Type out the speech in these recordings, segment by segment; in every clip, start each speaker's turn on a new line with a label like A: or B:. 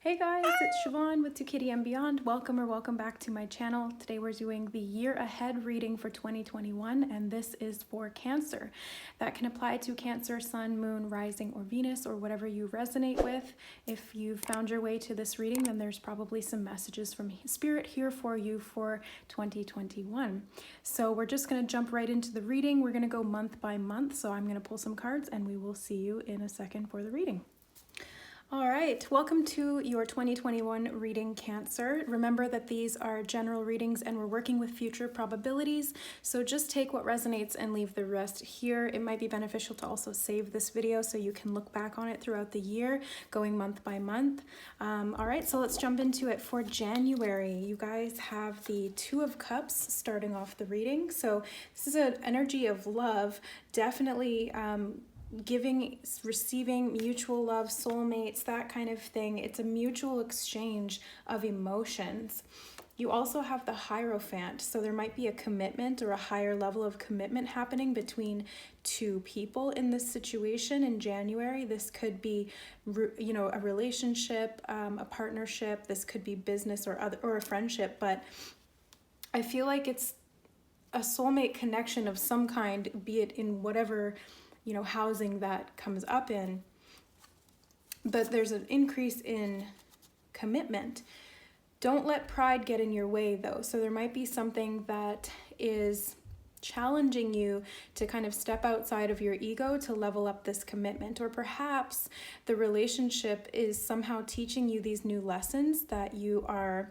A: Hey guys, it's Siobhan with ToKittyandBeyond. Welcome back to my channel. Today we're doing the year ahead reading for 2021, and this is for Cancer. That can apply to Cancer, Sun, Moon, Rising, or Venus, or whatever you resonate with. If you've found your way to this reading, then there's probably some messages from Spirit here for you for 2021. So we're just going to jump right into the reading. We're going to go month by month, so I'm going to pull some cards, and we will see you in a second for the reading. All right, welcome to your 2021 reading, Cancer. Remember that these are general readings and we're working with future probabilities, so just take what resonates and leave the rest here. It might be beneficial to also save this video so you can look back on it throughout the year, going month by month. All right, so let's jump into it. For January, you guys have the Two of Cups starting off the reading. So this is an energy of love, definitely giving, receiving, mutual love, soulmates, that kind of thing. It's a mutual exchange of emotions. You also have the Hierophant, so there might be a commitment or a higher level of commitment happening between two people in this situation in January. This could be, you know, a relationship, a partnership. This could be business or a friendship, but I feel like it's a soulmate connection of some kind, be it in whatever, you know, housing that comes up in, but there's an increase in commitment. Don't let pride get in your way though. So there might be something that is challenging you to kind of step outside of your ego to level up this commitment, or perhaps the relationship is somehow teaching you these new lessons that you are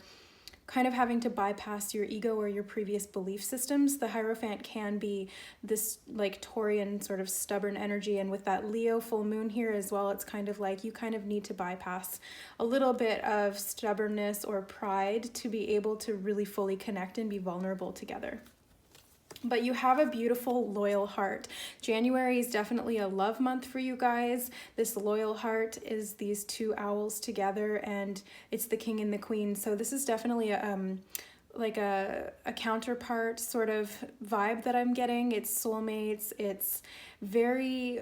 A: kind of having to bypass your ego or your previous belief systems. The Hierophant can be this like Taurian sort of stubborn energy, and with that Leo full moon here as well, it's kind of like you kind of need to bypass a little bit of stubbornness or pride to be able to really fully connect and be vulnerable together. But you have a beautiful, loyal heart. January is definitely a love month for you guys. This loyal heart is these two owls together, and it's the king and the queen. So this is definitely like a counterpart sort of vibe that I'm getting. It's soulmates. It's very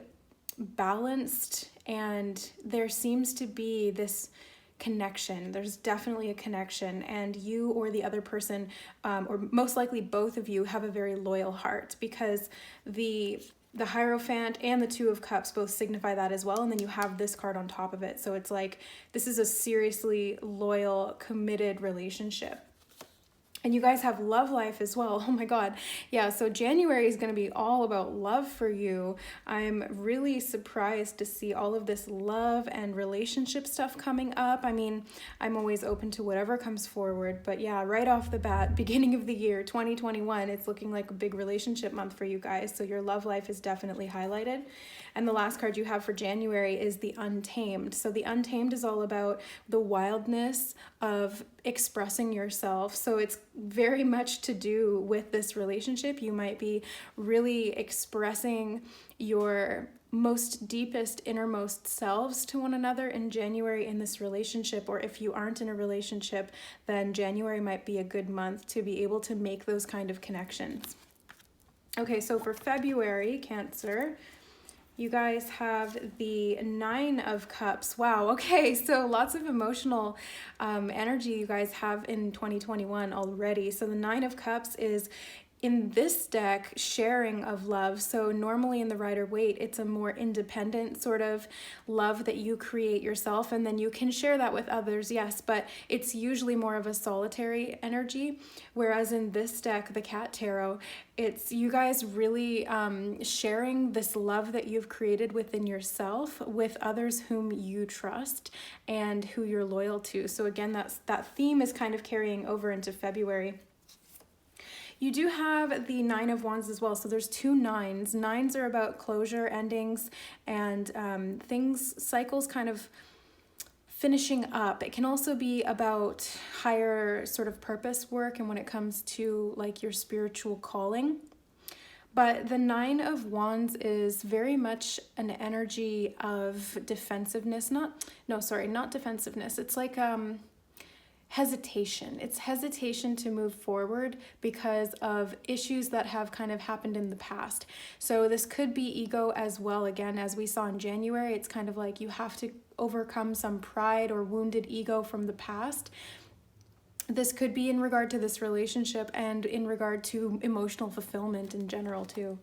A: balanced, and there seems to be this connection. There's definitely a connection, and you or the other person, or most likely both of you, have a very loyal heart, because the Hierophant and the Two of Cups both signify that as well, and then you have this card on top of it. So it's like this is a seriously loyal, committed relationship. And you guys have love life as well. Oh my God. Yeah, so January is going to be all about love for you. I'm really surprised to see all of this love and relationship stuff coming up. I mean, I'm always open to whatever comes forward. But yeah, right off the bat, beginning of the year, 2021, it's looking like a big relationship month for you guys. So your love life is definitely highlighted. And the last card you have for January is the Untamed. So the Untamed is all about the wildness of expressing yourself. So it's very much to do with this relationship. You might be really expressing your most deepest, innermost selves to one another in January in this relationship. Or if you aren't in a relationship, then January might be a good month to be able to make those kind of connections. Okay, so for February, Cancer, you guys have the Nine of Cups. Wow, okay, so lots of emotional energy you guys have in 2021 already. So the Nine of Cups is, in this deck, sharing of love. So normally in the Rider-Waite, it's a more independent sort of love that you create yourself, and then you can share that with others, yes, but it's usually more of a solitary energy. Whereas in this deck, the Cat Tarot, it's you guys really sharing this love that you've created within yourself with others whom you trust and who you're loyal to. So again, that theme is kind of carrying over into February. You do have the Nine of Wands as well. So there's two nines. Nines are about closure, endings, and things, cycles kind of finishing up. It can also be about higher sort of purpose work, and when it comes to like your spiritual calling. But the Nine of Wands is very much an energy of defensiveness. Not defensiveness. It's like hesitation. It's hesitation to move forward because of issues that have kind of happened in the past. So this could be ego as well. Again, as we saw in January, it's kind of like you have to overcome some pride or wounded ego from the past. This could be in regard to this relationship and in regard to emotional fulfillment in general too.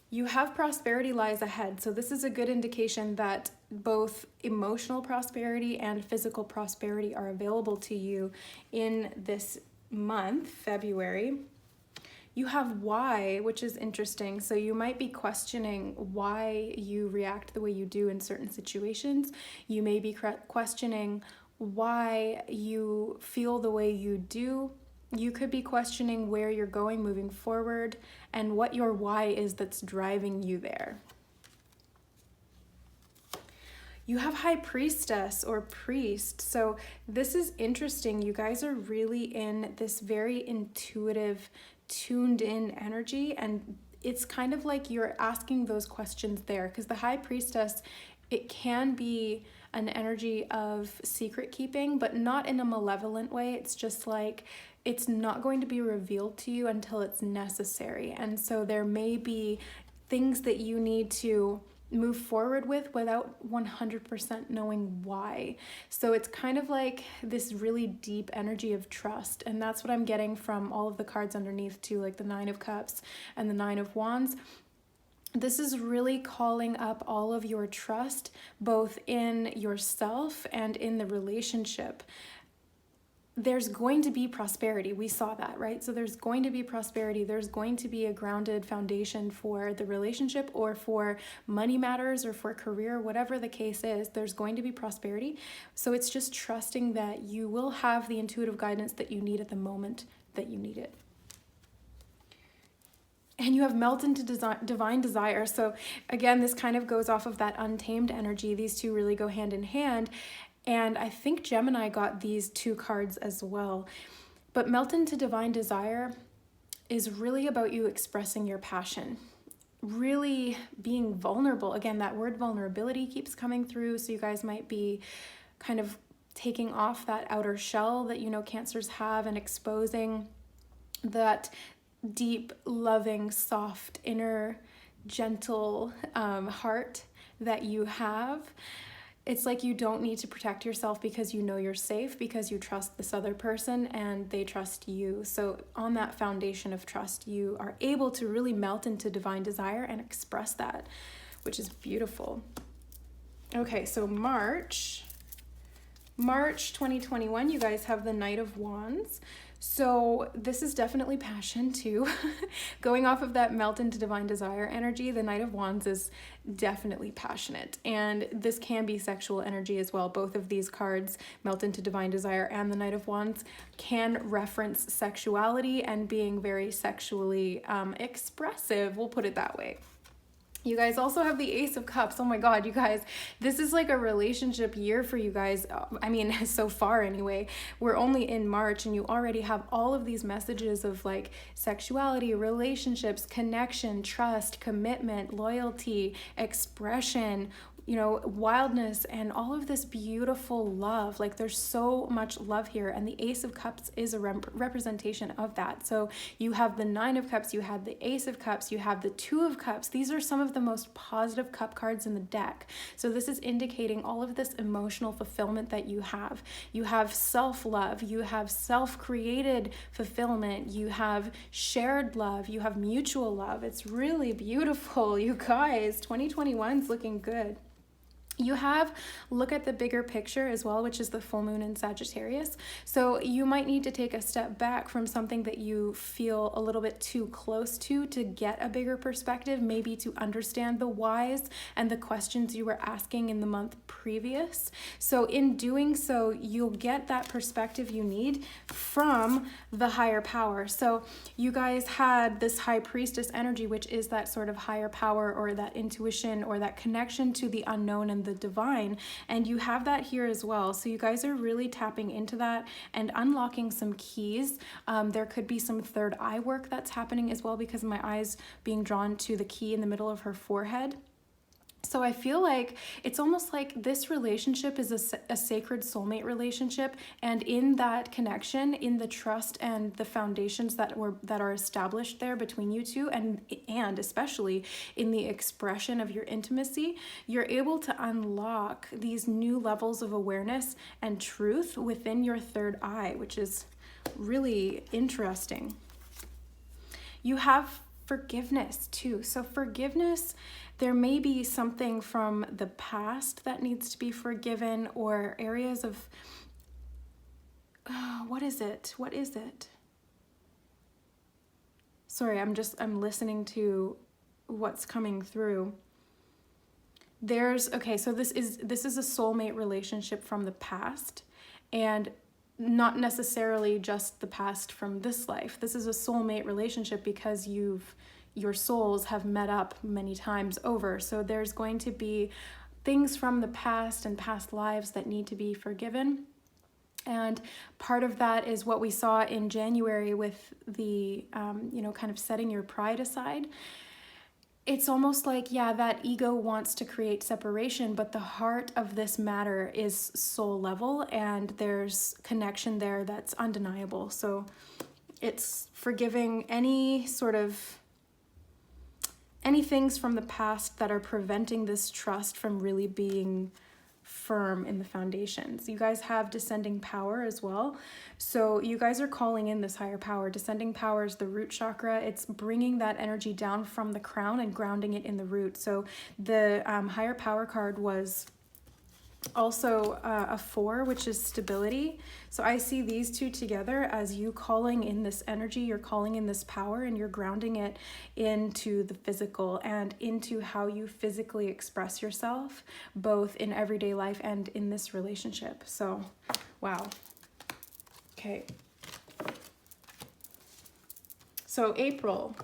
A: You have prosperity lies ahead. So this is a good indication that both emotional prosperity and physical prosperity are available to you in this month, February. You have why, which is interesting. So you might be questioning why you react the way you do in certain situations. You may be questioning why you feel the way you do. You could be questioning where you're going moving forward and what your why is that's driving you there. You have High Priestess or Priest. So this is interesting. You guys are really in this very intuitive, tuned in energy, and it's kind of like you're asking those questions there, because the High Priestess, it can be an energy of secret keeping, but not in a malevolent way. It's just like it's not going to be revealed to you until it's necessary. And so there may be things that you need to move forward with without 100% knowing why. So it's kind of like this really deep energy of trust. And that's what I'm getting from all of the cards underneath too, like the Nine of Cups and the Nine of Wands. This is really calling up all of your trust, both in yourself and in the relationship. There's going to be prosperity. We saw that, right? So there's going to be prosperity. There's going to be a grounded foundation for the relationship or for money matters or for career, whatever the case is, there's going to be prosperity. So it's just trusting that you will have the intuitive guidance that you need at the moment that you need it. And you have melt into divine desire. So again, this kind of goes off of that untamed energy. These two really go hand in hand. And I think Gemini got these two cards as well. But melt into divine desire is really about you expressing your passion, really being vulnerable. Again, that word vulnerability keeps coming through. So you guys might be kind of taking off that outer shell that, you know, Cancers have and exposing that deep, loving, soft, inner, gentle heart that you have. It's like you don't need to protect yourself because you know you're safe, because you trust this other person and they trust you. So on that foundation of trust, you are able to really melt into divine desire and express that, which is beautiful. Okay, so March 2021, you guys have the Knight of Wands. So this is definitely passion too. Going off of that melt into divine desire energy, the Knight of Wands is definitely passionate. And this can be sexual energy as well. Both of these cards, melt into divine desire and the Knight of Wands, can reference sexuality and being very sexually expressive. We'll put it that way. You guys also have the Ace of Cups. Oh my God, you guys, this is like a relationship year for you guys. I mean, so far anyway. We're only in March and you already have all of these messages of like sexuality, relationships, connection, trust, commitment, loyalty, expression, you know, wildness, and all of this beautiful love. Like there's so much love here, and the Ace of Cups is a representation of that. So you have the Nine of Cups, you have the Ace of Cups, you have the Two of Cups. These are some of the most positive cup cards in the deck. So this is indicating all of this emotional fulfillment that you have. You have self-love, you have self-created fulfillment, you have shared love, you have mutual love. It's really beautiful, you guys. 2021 is looking good. You have, look at the bigger picture as well, which is the full moon in Sagittarius. So you might need to take a step back from something that you feel a little bit too close to get a bigger perspective, maybe to understand the whys and the questions you were asking in the month previous. So in doing so, you'll get that perspective you need from the higher power. So you guys had this High Priestess energy, which is that sort of higher power or that intuition or that connection to the unknown and the divine, and you have that here as well. So you guys are really tapping into that and unlocking some keys. There could be some third eye work that's happening as well, because my eyes being drawn to the key in the middle of her forehead. So I feel like it's almost like this relationship is a sacred soulmate relationship, and in that connection, in the trust and the foundations that are established there between you two, and especially in the expression of your intimacy, you're able to unlock these new levels of awareness and truth within your third eye, which is really interesting. You have forgiveness too. So forgiveness, there may be something from the past that needs to be forgiven, or areas of, what is it? Sorry, I'm listening to what's coming through. So this is a soulmate relationship from the past, and not necessarily just the past from this life. This is a soulmate relationship because your souls have met up many times over. So there's going to be things from the past and past lives that need to be forgiven. And part of that is what we saw in January with the, kind of setting your pride aside. It's almost like, that ego wants to create separation, but the heart of this matter is soul level, and there's connection there that's undeniable. So it's forgiving any things from the past that are preventing this trust from really being firm in the foundations. You guys have descending power as well. So you guys are calling in this higher power. Descending power is the root chakra. It's bringing that energy down from the crown and grounding it in the root. So the higher power card was also a 4, which is stability. So I see these two together as you calling in this energy, you're calling in this power, and you're grounding it into the physical and into how you physically express yourself, both in everyday life and in this relationship. So, wow. Okay. So April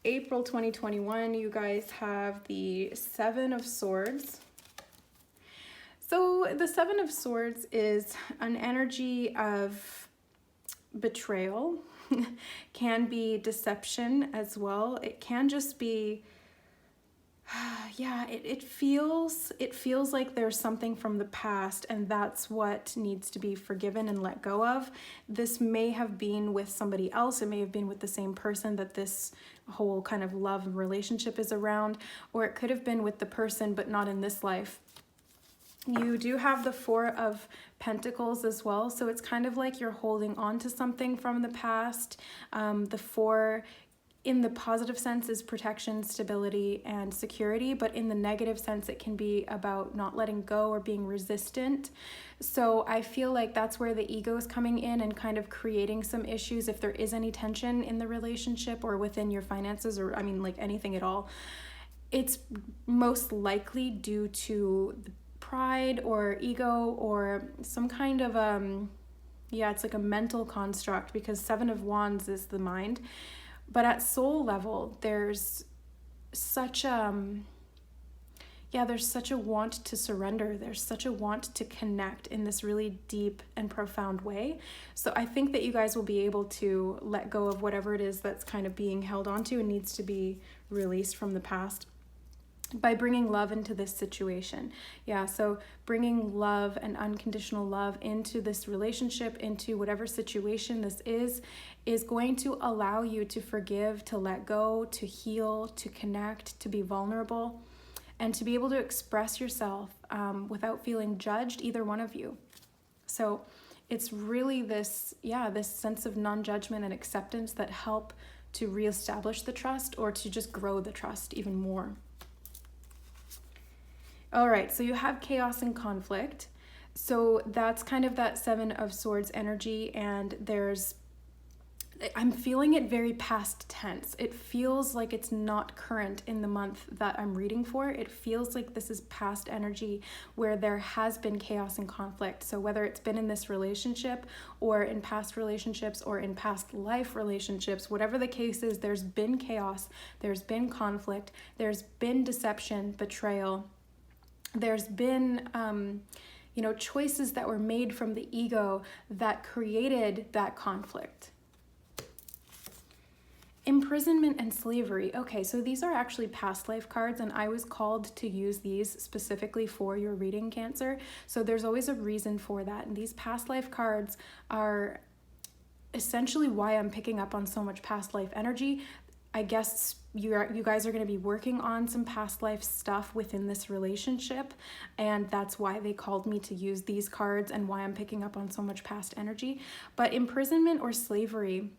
A: 2021, you guys have the 7 of Swords. So the 7 of Swords is an energy of betrayal, can be deception as well. It can just be, it feels like there's something from the past, and that's what needs to be forgiven and let go of. This may have been with somebody else. It may have been with the same person that this whole kind of love and relationship is around, or it could have been with the person, but not in this life. You do have the 4 of Pentacles as well, so it's kind of like you're holding on to something from the past. The 4 in the positive sense is protection, stability, and security, but in the negative sense it can be about not letting go or being resistant. So I feel like that's where the ego is coming in and kind of creating some issues if there is any tension in the relationship or within your finances, or like anything at all. It's most likely due to pride or ego or some kind of it's like a mental construct, because 7 of Wands is the mind. But at soul level, there's such there's such a want to surrender. There's such a want to connect in this really deep and profound way. So I think that you guys will be able to let go of whatever it is that's kind of being held onto and needs to be released from the past by bringing love into this situation. So bringing love and unconditional love into this relationship, into whatever situation this is going to allow you to forgive, to let go, to heal, to connect, to be vulnerable, and to be able to express yourself without feeling judged, either one of you. So it's really this sense of non-judgment and acceptance that help to reestablish the trust, or to just grow the trust even more. All right, so you have chaos and conflict. So that's kind of that 7 of Swords energy, and I'm feeling it very past tense. It feels like it's not current in the month that I'm reading for. It feels like this is past energy where there has been chaos and conflict. So whether it's been in this relationship or in past relationships or in past life relationships, whatever the case is, there's been chaos, there's been conflict, there's been deception, betrayal. There's been, choices that were made from the ego that created that conflict. Imprisonment and slavery. Okay, so these are actually past life cards, and I was called to use these specifically for your reading, Cancer. So there's always a reason for that. And these past life cards are essentially why I'm picking up on so much past life energy. I guess you guys are going to be working on some past life stuff within this relationship, and that's why they called me to use these cards and why I'm picking up on so much past energy. But imprisonment or slavery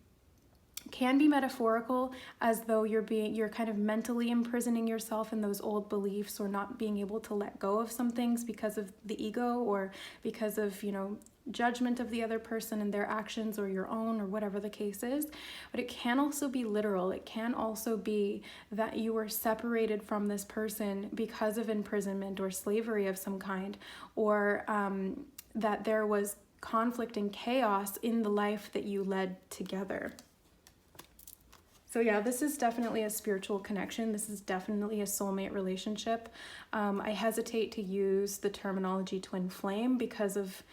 A: can be metaphorical, as though you're kind of mentally imprisoning yourself in those old beliefs, or not being able to let go of some things because of the ego, or because of, judgment of the other person and their actions, or your own, or whatever the case is. But it can also be literal. It can also be that you were separated from this person because of imprisonment or slavery of some kind, or that there was conflict and chaos in the life that you led together. So yeah, this is definitely a spiritual connection. This is definitely a soulmate relationship. I hesitate to use the terminology twin flame because of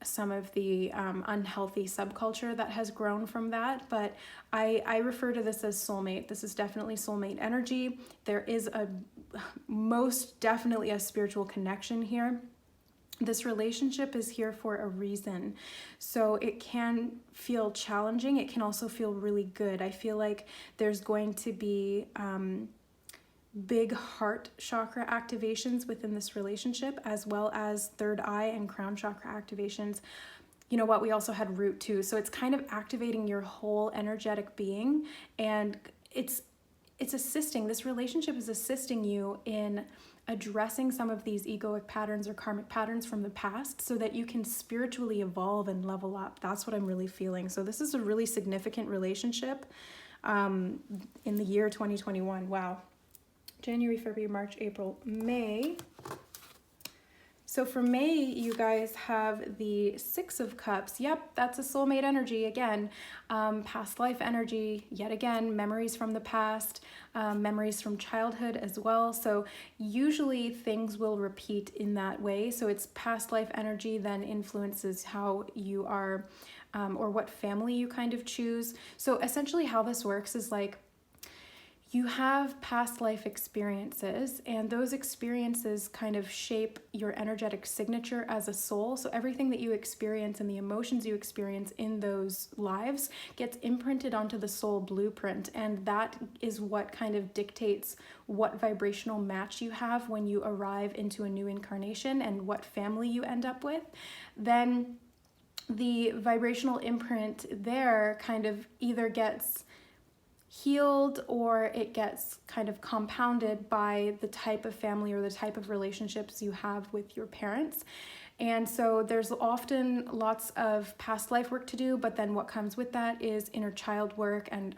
A: some of the unhealthy subculture that has grown from that, but I refer to this as soulmate. This is definitely soulmate energy. There is most definitely a spiritual connection here. This relationship is here for a reason. So it can feel challenging. It can also feel really good. I feel like there's going to be big heart chakra activations within this relationship, as well as third eye and crown chakra activations. You know what? We also had root too. So it's kind of activating your whole energetic being, and it's assisting. This relationship is assisting you in addressing some of these egoic patterns or karmic patterns from the past, so that you can spiritually evolve and level up. That's what I'm really feeling. So this is a really significant relationship in the year 2021. Wow. January, February, March, April, May. So for May, you guys have the Six of Cups. Yep, that's a soulmate energy again. Past life energy, yet again, memories from the past, memories from childhood as well. So usually things will repeat in that way. So it's past life energy then influences how you are, or what family you kind of choose. So essentially how this works is like, you have past life experiences, and those experiences kind of shape your energetic signature as a soul. So everything that you experience and the emotions you experience in those lives gets imprinted onto the soul blueprint, and that is what kind of dictates what vibrational match you have when you arrive into a new incarnation and what family you end up with. Then the vibrational imprint there kind of either gets healed, or it gets kind of compounded by the type of family or the type of relationships you have with your parents. And so there's often lots of past life work to do, but then what comes with that is inner child work and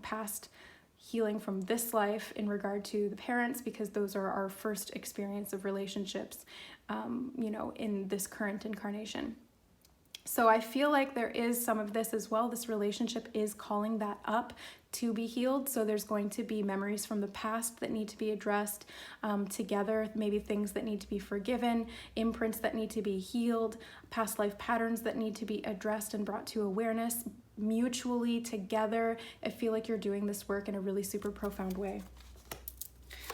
A: past healing from this life in regard to the parents, because those are our first experience of relationships in this current incarnation. So I feel like there is some of this as well. This relationship is calling that up to be healed. So there's going to be memories from the past that need to be addressed together, maybe things that need to be forgiven, imprints that need to be healed, past life patterns that need to be addressed and brought to awareness mutually together. I feel like you're doing this work in a really super profound way.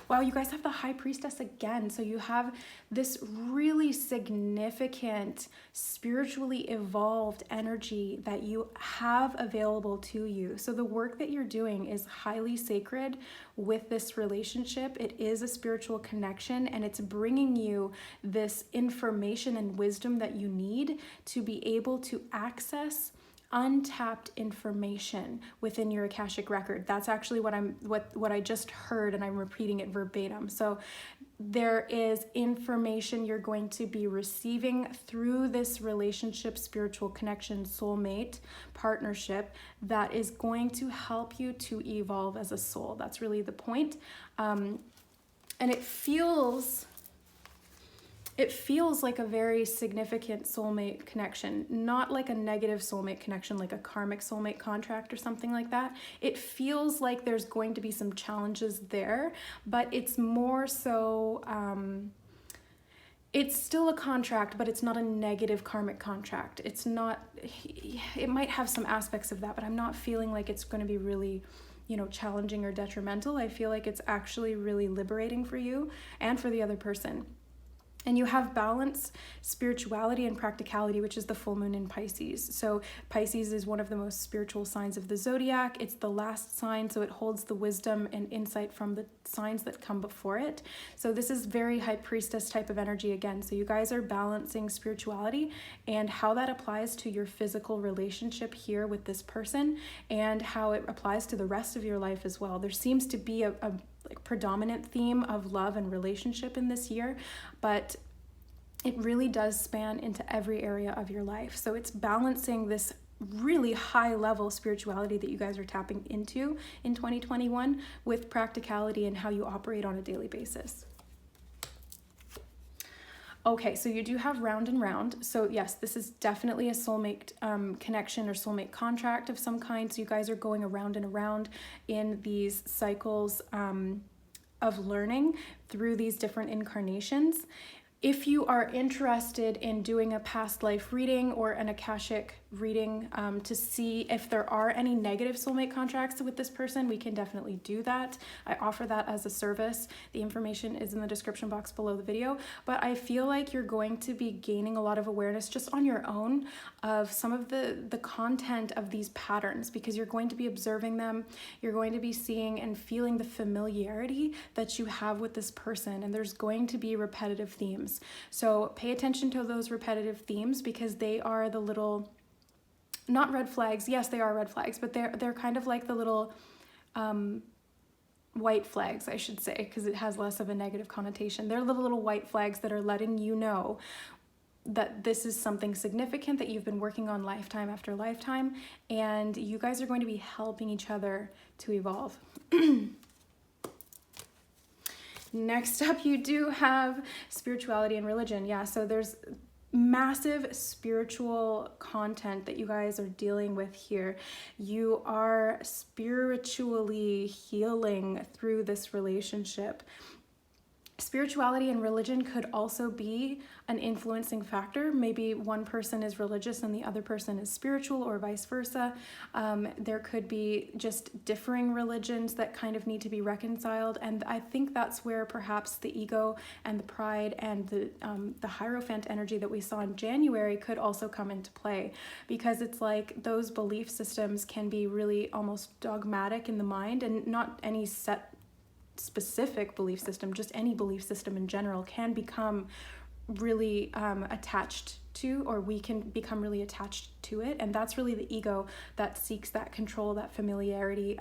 A: Wow, you guys have the High Priestess again. So you have this really significant, spiritually evolved energy that you have available to you. So the work that you're doing is highly sacred with this relationship. It is a spiritual connection, and it's bringing you this information and wisdom that you need to be able to access untapped information within your Akashic record. That's actually what I just heard, and I'm repeating it verbatim. So there is information you're going to be receiving through this relationship, spiritual connection, soulmate partnership, that is going to help you to evolve as a soul. That's really the point. And it feels like a very significant soulmate connection, not like a negative soulmate connection, like a karmic soulmate contract or something like that. It feels like there's going to be some challenges there, but it's more so, it's still a contract, but it's not a negative karmic contract. It's not, it might have some aspects of that, but I'm not feeling like it's going to be really challenging or detrimental. I feel like it's actually really liberating for you and for the other person. And you have balance, spirituality, and practicality, which is the full moon in Pisces. So Pisces is one of the most spiritual signs of the zodiac. It's the last sign, so it holds the wisdom and insight from the signs that come before it. So this is very high priestess type of energy again. So you guys are balancing spirituality and how that applies to your physical relationship here with this person and how it applies to the rest of your life as well. There seems to be a predominant theme of love and relationship in this year, but it really does span into every area of your life. So it's balancing this really high level spirituality that you guys are tapping into in 2021 with practicality and how you operate on a daily basis. Okay, so you do have round and round. So yes, this is definitely a soulmate connection or soulmate contract of some kind. So you guys are going around and around in these cycles of learning through these different incarnations. If you are interested in doing a past life reading or an Akashic reading to see if there are any negative soulmate contracts with this person, we can definitely do that. I offer that as a service. The information is in the description box below the video, but I feel like you're going to be gaining a lot of awareness just on your own of some of the content of these patterns, because you're going to be observing them. You're going to be seeing and feeling the familiarity that you have with this person, and there's going to be repetitive themes. So pay attention to those repetitive themes, because they are the little, not red flags, yes they are red flags, but they're kind of like the little white flags, I should say, because it has less of a negative connotation. They're the little white flags that are letting you know that this is something significant that you've been working on lifetime after lifetime, and you guys are going to be helping each other to evolve. Next up, you do have spirituality and religion. Yeah, so there's massive spiritual content that you guys are dealing with here. You are spiritually healing through this relationship. Spirituality and religion could also be an influencing factor. Maybe one person is religious and the other person is spiritual, or vice versa. There could be just differing religions that kind of need to be reconciled. And I think that's where perhaps the ego and the pride and the Hierophant energy that we saw in January could also come into play, because it's like those belief systems can be really almost dogmatic in the mind, and not any set specific belief system, just any belief system in general can become really attached to, or we can become really attached to it. And that's really the ego that seeks that control, that familiarity,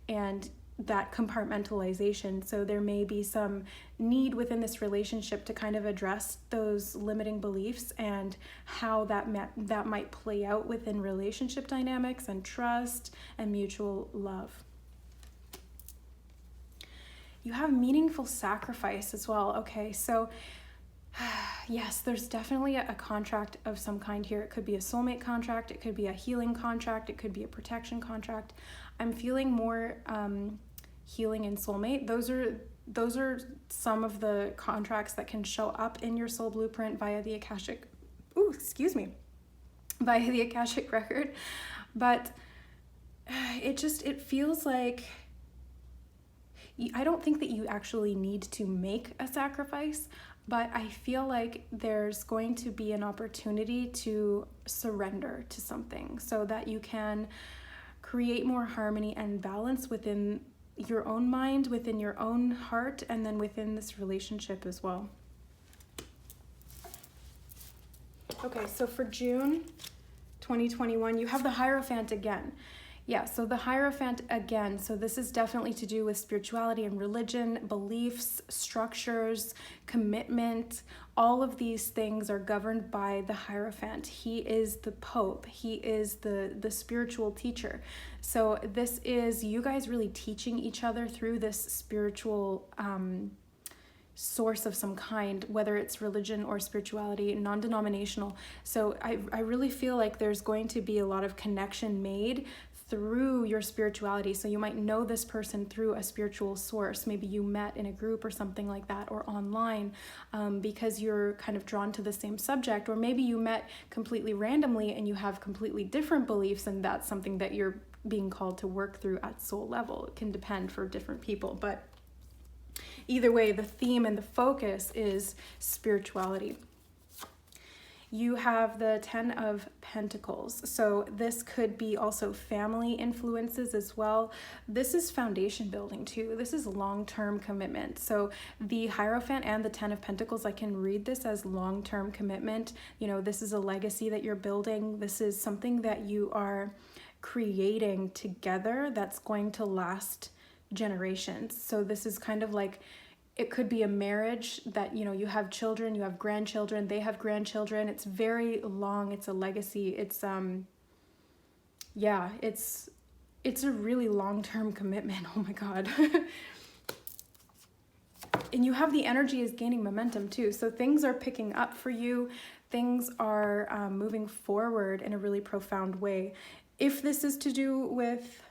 A: and that compartmentalization. So there may be some need within this relationship to kind of address those limiting beliefs and how that might play out within relationship dynamics and trust and mutual love. You have meaningful sacrifice as well. Okay, so yes, there's definitely a contract of some kind here. It could be a soulmate contract, it could be a healing contract, it could be a protection contract. I'm feeling more healing and soulmate. Those are some of the contracts that can show up in your soul blueprint via the Akashic, via the Akashic record. But it feels like, I don't think that you actually need to make a sacrifice, but I feel like there's going to be an opportunity to surrender to something so that you can create more harmony and balance within your own mind, within your own heart, and then within this relationship as well. Okay, so for June 2021, you have the Hierophant again. Yeah, so the Hierophant again, so this is definitely to do with spirituality and religion, beliefs, structures, commitment. All of these things are governed by the Hierophant. He is the Pope. He is the spiritual teacher. So this is you guys really teaching each other through this spiritual source of some kind, whether it's religion or spirituality, non-denominational. So I really feel like there's going to be a lot of connection made through your spirituality. So you might know this person through a spiritual source. Maybe you met in a group or something like that, or online, because you're kind of drawn to the same subject. Or maybe you met completely randomly and you have completely different beliefs, and that's something that you're being called to work through at soul level. It can depend for different people, but either way, the theme and the focus is spirituality. You have the 10 of Pentacles. So this could be also family influences as well. This is foundation building too. This is long-term commitment. So the Hierophant and the 10 of Pentacles, I can read this as long-term commitment. You know, this is a legacy that you're building. This is something that you are creating together that's going to last generations. So this is kind of like, it could be a marriage that, you know, you have children, you have grandchildren, they have grandchildren. It's very long. It's a legacy. It's, yeah, it's a really long-term commitment. Oh my God. And you have the energy is gaining momentum too. So things are picking up for you. Things are moving forward in a really profound way. If this is to do with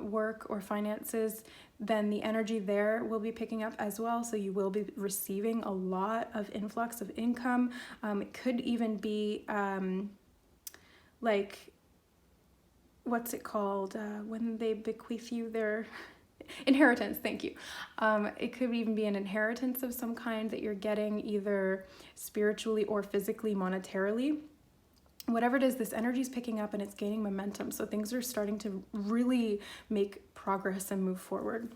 A: work or finances, then the energy there will be picking up as well. So you will be receiving a lot of influx of income. It could even be like, what's it called? When they bequeath you their inheritance, thank you. It could even be an inheritance of some kind that you're getting either spiritually or physically, monetarily. Whatever it is, this energy is picking up and it's gaining momentum. So things are starting to really make progress and move forward.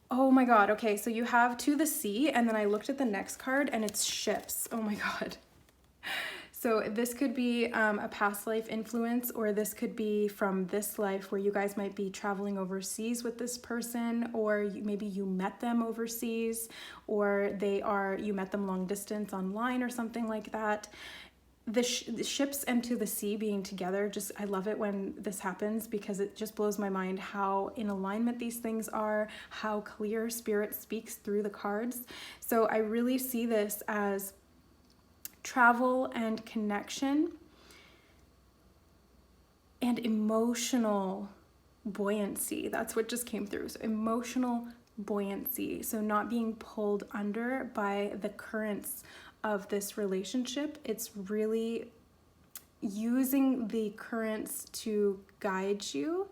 A: Oh my God. Okay, so you have to the sea, and then I looked at the next card and it's ships. Oh my God. So this could be a past life influence, or this could be from this life where you guys might be traveling overseas with this person, or maybe you met them overseas, or you met them long distance online or something like that. The ships and to the sea being together, I love it when this happens, because it just blows my mind how in alignment these things are, how clear Spirit speaks through the cards. So I really see this as travel and connection and emotional buoyancy. That's what just came through. So emotional buoyancy. So not being pulled under by the currents of this relationship. It's really using the currents to guide you,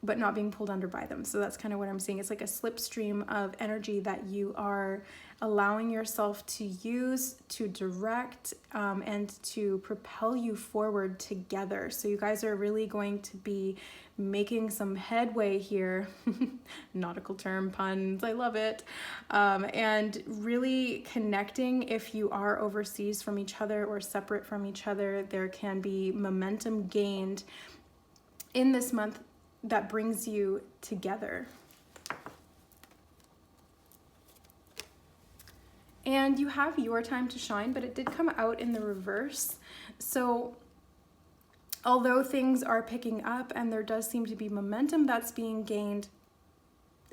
A: but not being pulled under by them. So that's kind of what I'm seeing. It's like a slipstream of energy that you are allowing yourself to use to direct and to propel you forward together. So you guys are really going to be making some headway here. Nautical term puns, I love it. And really connecting. If you are overseas from each other or separate from each other, there can be momentum gained in this month that brings you together. And you have your time to shine, but it did come out in the reverse. So although things are picking up and there does seem to be momentum that's being gained,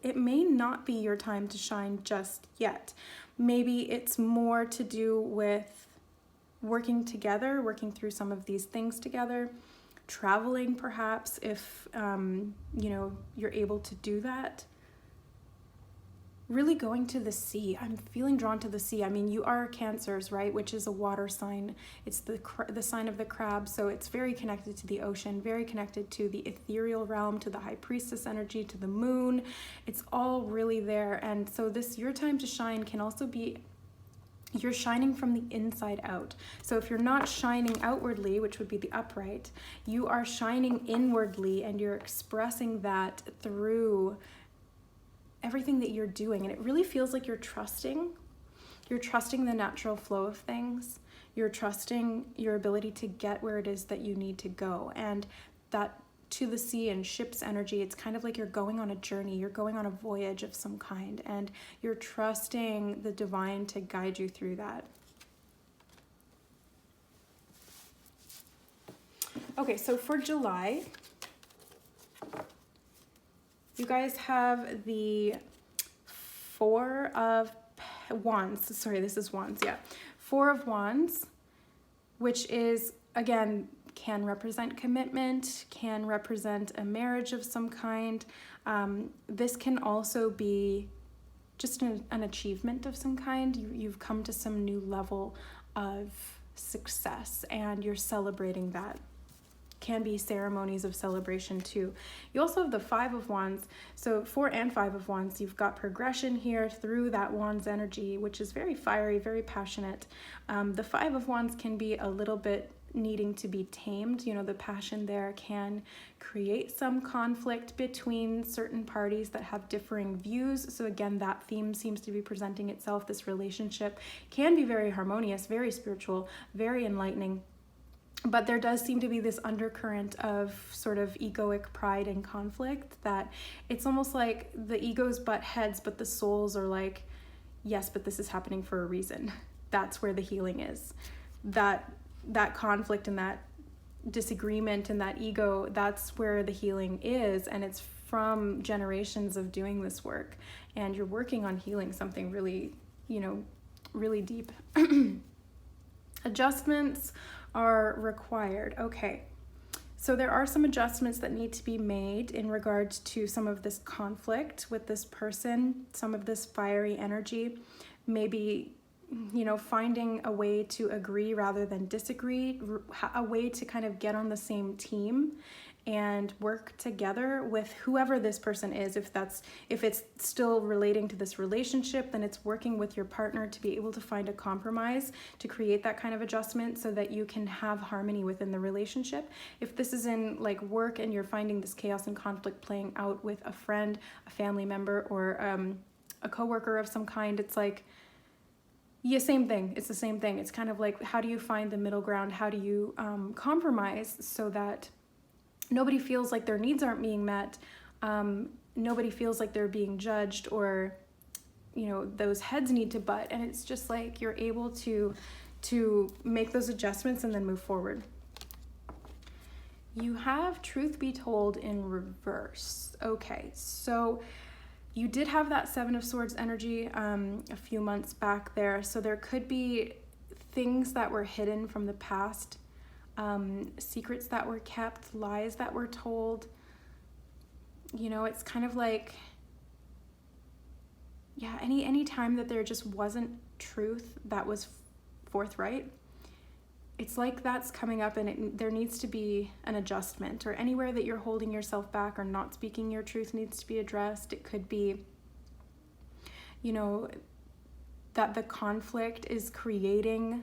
A: it may not be your time to shine just yet. Maybe it's more to do with working together, working through some of these things together, traveling perhaps, if you're able to do that. Really going to the sea. I'm feeling drawn to the sea. I mean, you are Cancers, right? Which is a water sign. It's the sign of the crab. So it's very connected to the ocean, very connected to the ethereal realm, to the high priestess energy, to the moon. It's all really there. And so your time to shine can also be, you're shining from the inside out. So if you're not shining outwardly, which would be the upright, you are shining inwardly, and you're expressing that through everything that you're doing. And it really feels like you're trusting the natural flow of things. You're trusting your ability to get where it is that you need to go. And that to the sea and ship's energy, it's kind of like you're going on a journey. You're going on a voyage of some kind, and you're trusting the divine to guide you through that. Okay, so for July, you guys have the Four of Wands. Sorry, this is Wands, yeah. Four of Wands, which is, again, can represent commitment, can represent a marriage of some kind. This can also be just an achievement of some kind. You've come to some new level of success, and you're celebrating that. can be ceremonies of celebration too. You also have the Five of Wands. So 4 and 5 of Wands, you've got progression here through that Wands energy, which is very fiery, very passionate. The 5 of Wands can be a little bit needing to be tamed. You know, the passion there can create some conflict between certain parties that have differing views. So again, that theme seems to be presenting itself. This relationship can be very harmonious, very spiritual, very enlightening. But there does seem to be this undercurrent of sort of egoic pride and conflict, that it's almost like the egos butt heads, but the souls are like, yes, but this is happening for a reason. That's where the healing is. That conflict and that disagreement and that ego, that's where the healing is. And it's from generations of doing this work. And you're working on healing something really, really deep. Adjustments are required. Okay, so there are some adjustments that need to be made in regards to some of this conflict with this person, some of this fiery energy, maybe finding a way to agree rather than disagree, a way to kind of get on the same team and work together with whoever this person is. If it's still relating to this relationship, then it's working with your partner to be able to find a compromise to create that kind of adjustment so that you can have harmony within the relationship. If this is in like work and you're finding this chaos and conflict playing out with a friend, a family member, or a coworker of some kind, it's like, yeah, same thing. It's the same thing. It's kind of like, how do you find the middle ground? How do you compromise so that nobody feels like their needs aren't being met? Nobody feels like they're being judged, or, those heads need to butt. And it's just like you're able to make those adjustments and then move forward. You have Truth Be Told in reverse. Okay, so you did have that Seven of Swords energy a few months back there. So there could be things that were hidden from the past, secrets that were kept, lies that were told. It's kind of like, yeah, any time that there just wasn't truth that was forthright, it's like that's coming up, and there needs to be an adjustment, or anywhere that you're holding yourself back or not speaking your truth needs to be addressed. It could be, that the conflict is creating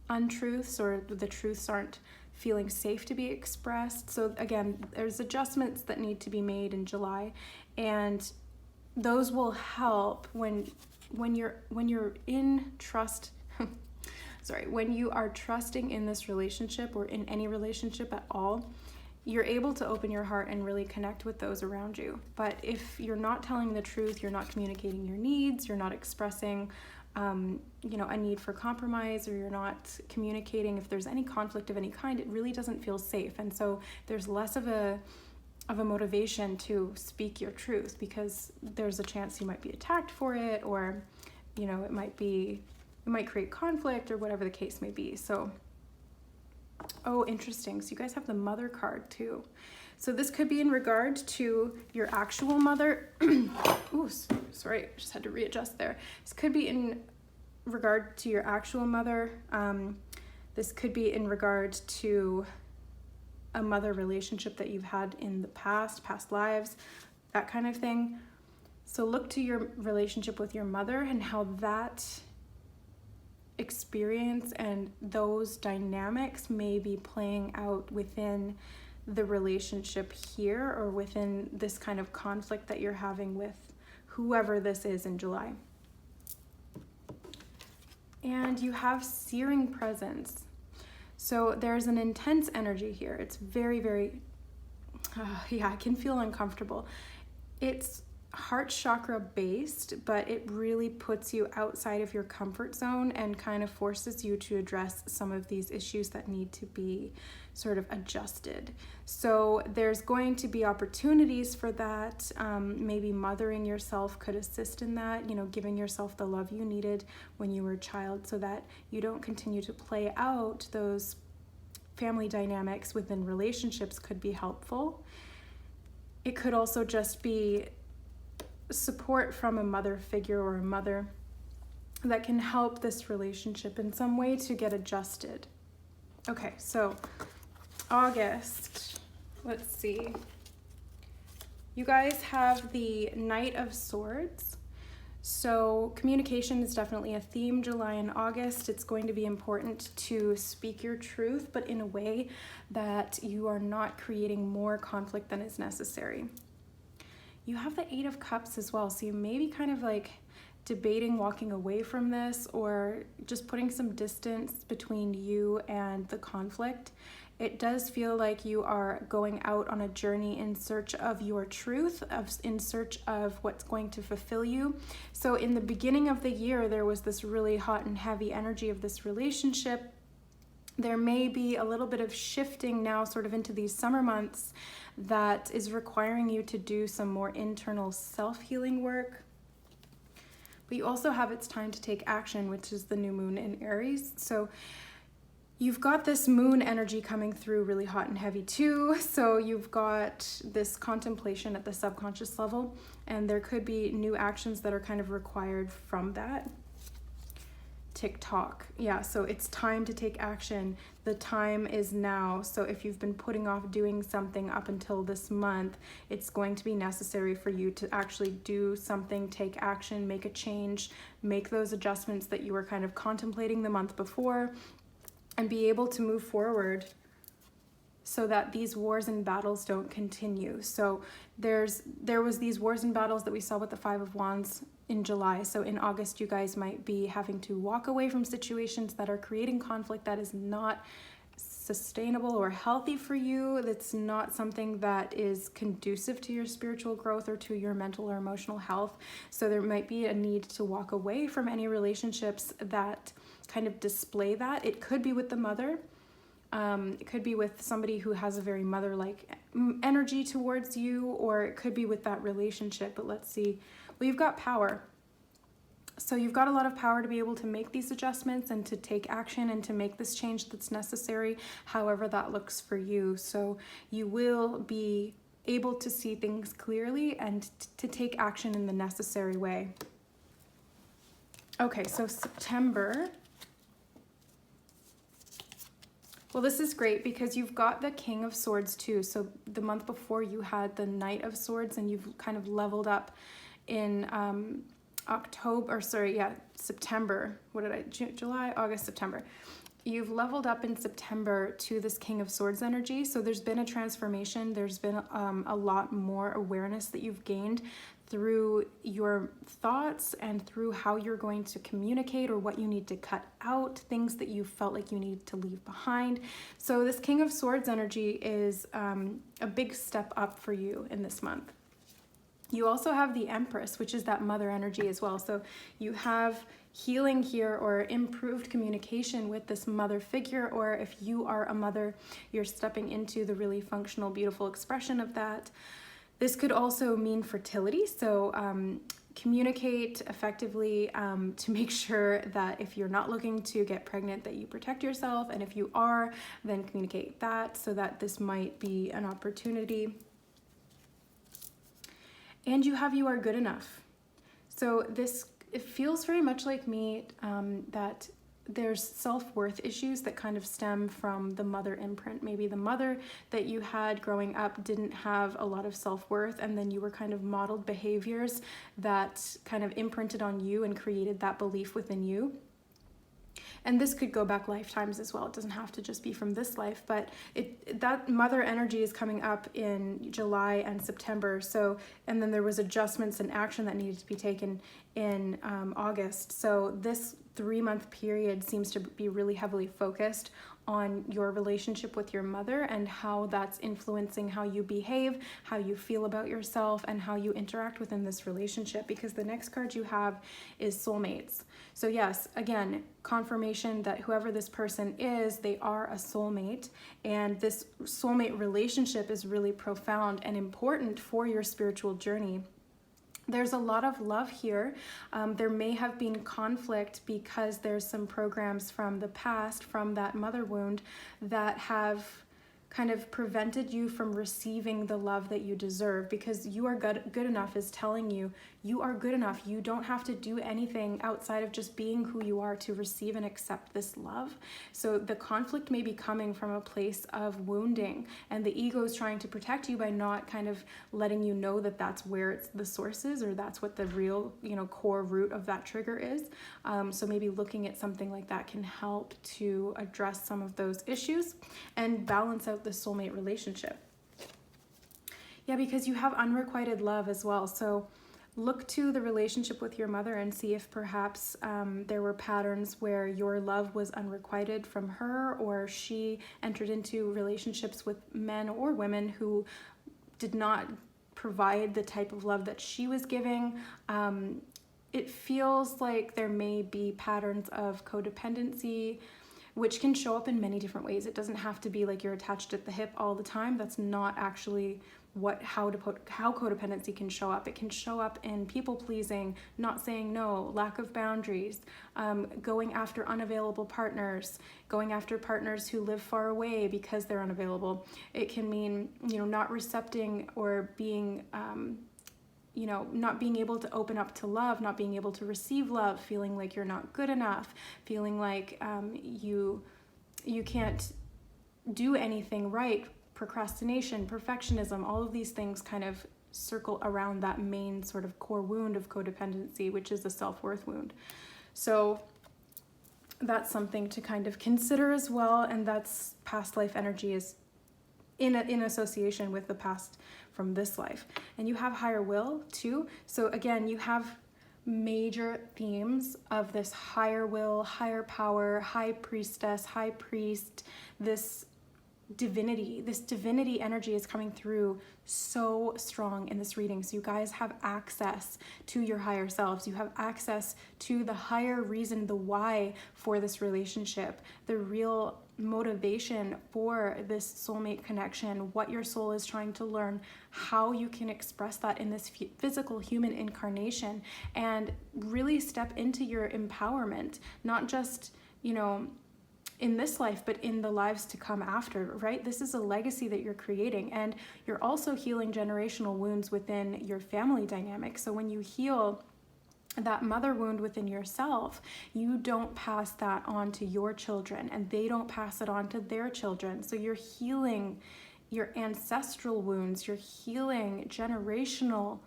A: untruths, or the truths aren't feeling safe to be expressed. So again, there's adjustments that need to be made in July, and those will help when you're in trust. When you are trusting in this relationship, or in any relationship at all, you're able to open your heart and really connect with those around you. But if you're not telling the truth, you're not communicating your needs, you're not expressing, a need for compromise, or you're not communicating if there's any conflict of any kind, it really doesn't feel safe. And so there's less of a motivation to speak your truth, because there's a chance you might be attacked for it, or, it might create conflict, or whatever the case may be. So, oh, interesting. So you guys have the Mother card too. So this could be in regard to your actual mother. Ooh, sorry, just had to readjust there. This could be in regard to your actual mother. This could be in regard to a mother relationship that you've had in the past lives, that kind of thing. So look to your relationship with your mother and how that experience and those dynamics may be playing out within the relationship here, or within this kind of conflict that you're having with whoever this is in July. And you have Searing Presence. So there's an intense energy here. It's very, very, I can feel uncomfortable. It's heart chakra based, but it really puts you outside of your comfort zone and kind of forces you to address some of these issues that need to be sort of adjusted. So there's going to be opportunities for that. Maybe mothering yourself could assist in that, giving yourself the love you needed when you were a child, so that you don't continue to play out those family dynamics within relationships could be helpful. It could also just be support from a mother figure, or a mother that can help this relationship in some way to get adjusted. Okay, so August, let's see. You guys have the Knight of Swords. So communication is definitely a theme, July and August. It's going to be important to speak your truth, but in a way that you are not creating more conflict than is necessary. You have the Eight of Cups as well, so you may be kind of like debating walking away from this or just putting some distance between you and the conflict. It does feel like you are going out on a journey in search of your truth, in search of what's going to fulfill you. So in the beginning of the year, there was this really hot and heavy energy of this relationship. There may be a little bit of shifting now sort of into these summer months that is requiring you to do some more internal self-healing work. But you also have it's time to take action, which is the new moon in Aries. So you've got this moon energy coming through really hot and heavy too. So you've got this contemplation at the subconscious level, and there could be new actions that are kind of required from that. TikTok. Yeah, so it's time to take action. The time is now. So if you've been putting off doing something up until this month, it's going to be necessary for you to actually do something, take action, make a change, make those adjustments that you were kind of contemplating the month before, and be able to move forward so that these wars and battles don't continue. So there was these wars and battles that we saw with the Five of Wands in July. So in August, you guys might be having to walk away from situations that are creating conflict that is not sustainable or healthy for you. That's not something that is conducive to your spiritual growth or to your mental or emotional health. So there might be a need to walk away from any relationships that kind of display that. It could be with the mother. It could be with somebody who has a very mother-like energy towards you, or it could be with that relationship. But let's see. Well, you've got power. So you've got a lot of power to be able to make these adjustments and to take action and to make this change that's necessary, however that looks for you. So you will be able to see things clearly and to take action in the necessary way. Okay, so September. Well, this is great because you've got the King of Swords too. So the month before you had the Knight of Swords, and you've kind of leveled up in September. What did I, July, August, September. You've leveled up in September to this King of Swords energy. So there's been a transformation. There's been a lot more awareness that you've gained through your thoughts and through how you're going to communicate or what you need to cut out, things that you felt like you need to leave behind. So this King of Swords energy is a big step up for you in this month. You also have the Empress, which is that mother energy as well. So you have healing here or improved communication with this mother figure, or if you are a mother, you're stepping into the really functional, beautiful expression of that. This could also mean fertility, so communicate effectively to make sure that if you're not looking to get pregnant, that you protect yourself, and if you are, then communicate that so that this might be an opportunity. And you have You Are Good Enough. So it feels very much like me that there's self-worth issues that kind of stem from the mother imprint. Maybe the mother that you had growing up didn't have a lot of self-worth, and then you were kind of modeled behaviors that kind of imprinted on you and created that belief within you. And this could go back lifetimes as well. It doesn't have to just be from this life, but that mother energy is coming up in July and September. So, and then there was adjustments and action that needed to be taken in August. So this 3-month period seems to be really heavily focused on your relationship with your mother and how that's influencing how you behave, how you feel about yourself, and how you interact within this relationship, because the next card you have is soulmates. So yes, again, confirmation that whoever this person is, they are a soulmate, and this soulmate relationship is really profound and important for your spiritual journey. There's a lot of love here. There may have been conflict because there's some programs from the past, from that mother wound, that have kind of prevented you from receiving the love that you deserve, because You Are Good Enough is telling you you are good enough. You don't have to do anything outside of just being who you are to receive and accept this love. So the conflict may be coming from a place of wounding, and the ego is trying to protect you by not kind of letting you know that that's where it's the source is, or that's what the real, core root of that trigger is. So maybe looking at something like that can help to address some of those issues and balance out the soulmate relationship. Yeah, because you have unrequited love as well. So look to the relationship with your mother and see if perhaps there were patterns where your love was unrequited from her, or she entered into relationships with men or women who did not provide the type of love that she was giving. It feels like there may be patterns of codependency, which can show up in many different ways. It doesn't have to be like you're attached at the hip all the time. That's not actually how codependency can show up. It can show up in people pleasing, not saying no, lack of boundaries, going after unavailable partners, going after partners who live far away because they're unavailable. It can mean, not recepting or being, not being able to open up to love, not being able to receive love, feeling like you're not good enough, feeling like you can't do anything right. Procrastination, perfectionism, all of these things kind of circle around that main sort of core wound of codependency, which is the self-worth wound. So that's something to kind of consider as well, and that's past life energy is in association with the past from this life. And you have higher will too. So again, you have major themes of this higher will, higher power, high priestess, high priest, this divinity energy is coming through so strong in this reading. So you guys have access to your higher selves. You have access to the higher reason, the why for this relationship, the real motivation for this soulmate connection, what your soul is trying to learn, how you can express that in this physical human incarnation, and really step into your empowerment, not just, in this life, but in the lives to come after, right? This is a legacy that you're creating, and you're also healing generational wounds within your family dynamic. So when you heal that mother wound within yourself, you don't pass that on to your children, and they don't pass it on to their children. So you're healing your ancestral wounds, you're healing generational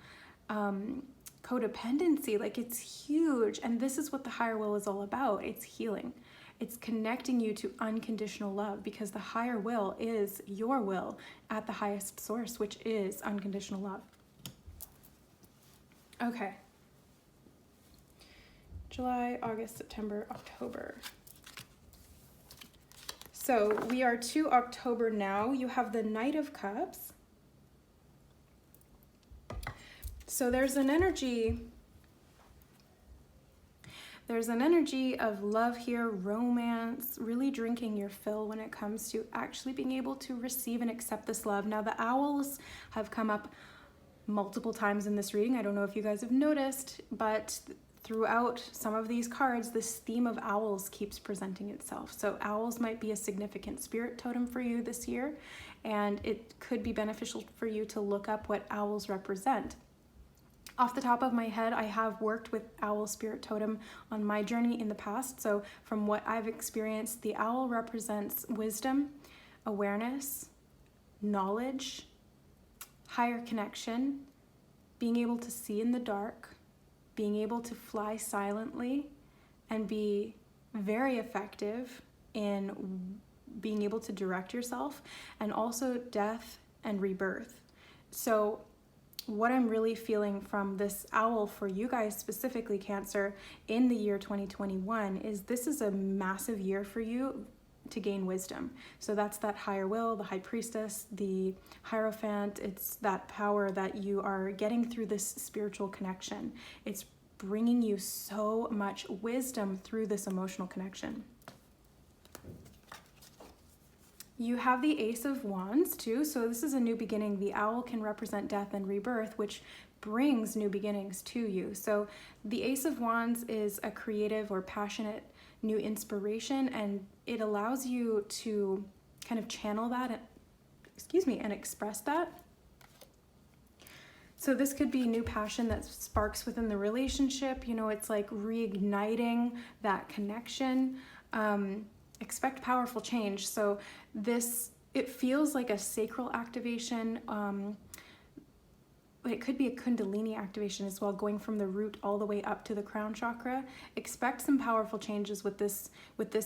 A: codependency. Like, it's huge. And this is what the higher will is all about. It's healing. It's connecting you to unconditional love, because the higher will is your will at the highest source, which is unconditional love. Okay. July, August, September, October. So we are to October now. You have the Knight of Cups. So there's an energy of love here, romance, really drinking your fill when it comes to actually being able to receive and accept this love. Now, the owls have come up multiple times in this reading. I don't know if you guys have noticed, but throughout some of these cards, this theme of owls keeps presenting itself. So owls might be a significant spirit totem for you this year, and it could be beneficial for you to look up what owls represent. Off the top of my head, I have worked with owl spirit totem on my journey in the past. So from what I've experienced, the owl represents wisdom, awareness, knowledge, higher connection, being able to see in the dark, being able to fly silently, and be very effective in being able to direct yourself, and also death and rebirth. So what I'm really feeling from this owl for you guys, specifically Cancer, in the year 2021 is this is a massive year for you to gain wisdom. So that's that higher will, the high priestess, the hierophant. It's that power that you are getting through this spiritual connection. It's bringing you so much wisdom through this emotional connection. You have the Ace of Wands too, so this is a new beginning. The owl can represent death and rebirth, which brings new beginnings to you. So the Ace of Wands is a creative or passionate new inspiration, and it allows you to kind of channel that, and express that. So this could be new passion that sparks within the relationship. You know, it's like reigniting that connection. Expect powerful change. So it feels like a sacral activation. It could be a kundalini activation as well, going from the root all the way up to the crown chakra. Expect some powerful changes with this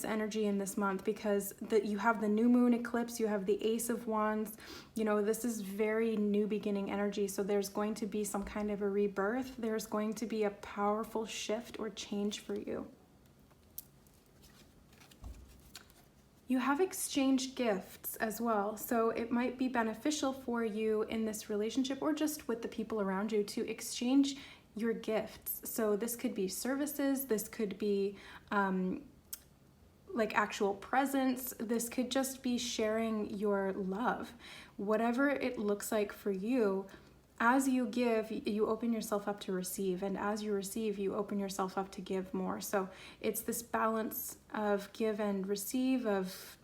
A: energy in this month, because you have the new moon eclipse, you have the Ace of Wands. You know, this is very new beginning energy. So there's going to be some kind of a rebirth. There's going to be a powerful shift or change for you. You have exchanged gifts as well, so it might be beneficial for you in this relationship or just with the people around you to exchange your gifts. So this could be services, this could be like actual presents, this could just be sharing your love. Whatever it looks like for you, as you give, you open yourself up to receive, and as you receive, you open yourself up to give more. So it's this balance of give and receive, of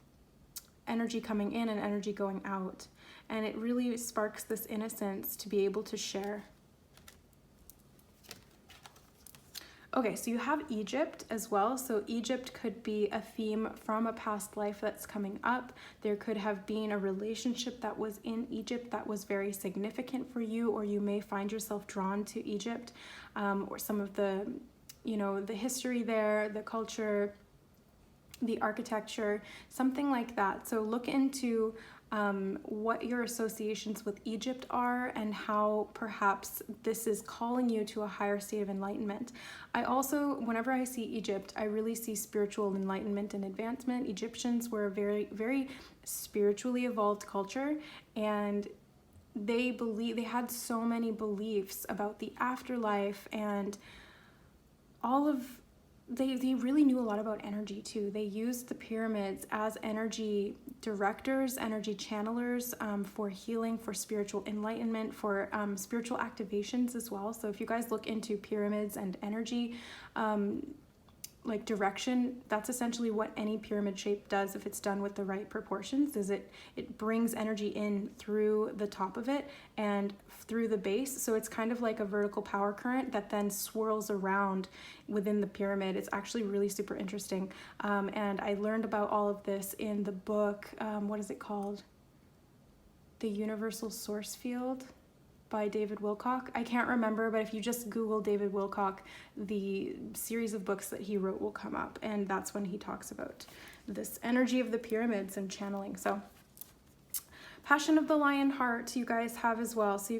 A: energy coming in and energy going out. And it really sparks this innocence to be able to share. Okay, so you have Egypt as well. So Egypt could be a theme from a past life that's coming up. There could have been a relationship that was in Egypt that was very significant for you, or you may find yourself drawn to Egypt, or some of the, you know, the history there, the culture, the architecture, something like that. So look into what your associations with Egypt are and how perhaps this is calling you to a higher state of enlightenment. I also, whenever I see Egypt, I really see spiritual enlightenment and advancement. Egyptians were a very, very spiritually evolved culture, and they had so many beliefs about the afterlife, and they really knew a lot about energy too. They used the pyramids as energy directors, energy channelers, for healing, for spiritual enlightenment, for spiritual activations as well. So if you guys look into pyramids and energy, like direction, that's essentially what any pyramid shape does if it's done with the right proportions. Is it brings energy in through the top of it and through the base. So it's kind of like a vertical power current that then swirls around within the pyramid. It's actually really super interesting. And I learned about all of this in the book, what is it called? The Universal Source Field by David Wilcock. I can't remember, but if you just Google David Wilcock, the series of books that he wrote will come up, and that's when he talks about this energy of the pyramids and channeling. So Passion of the Lion Heart you guys have as well. So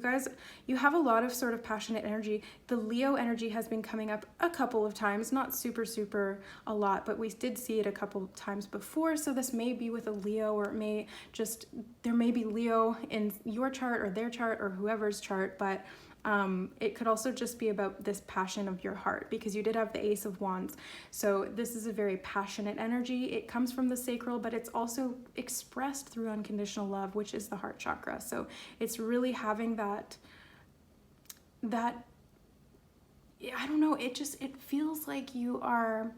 A: you have a lot of sort of passionate energy. The Leo energy has been coming up a couple of times, not super a lot, but we did see it a couple of times before. So this may be with a Leo, or there may be Leo in your chart or their chart or whoever's chart, but it could also just be about this passion of your heart, because you did have the Ace of Wands. So this is a very passionate energy. It comes from the sacral, but it's also expressed through unconditional love, which is the heart chakra. So it's really having that I don't know, it feels like you're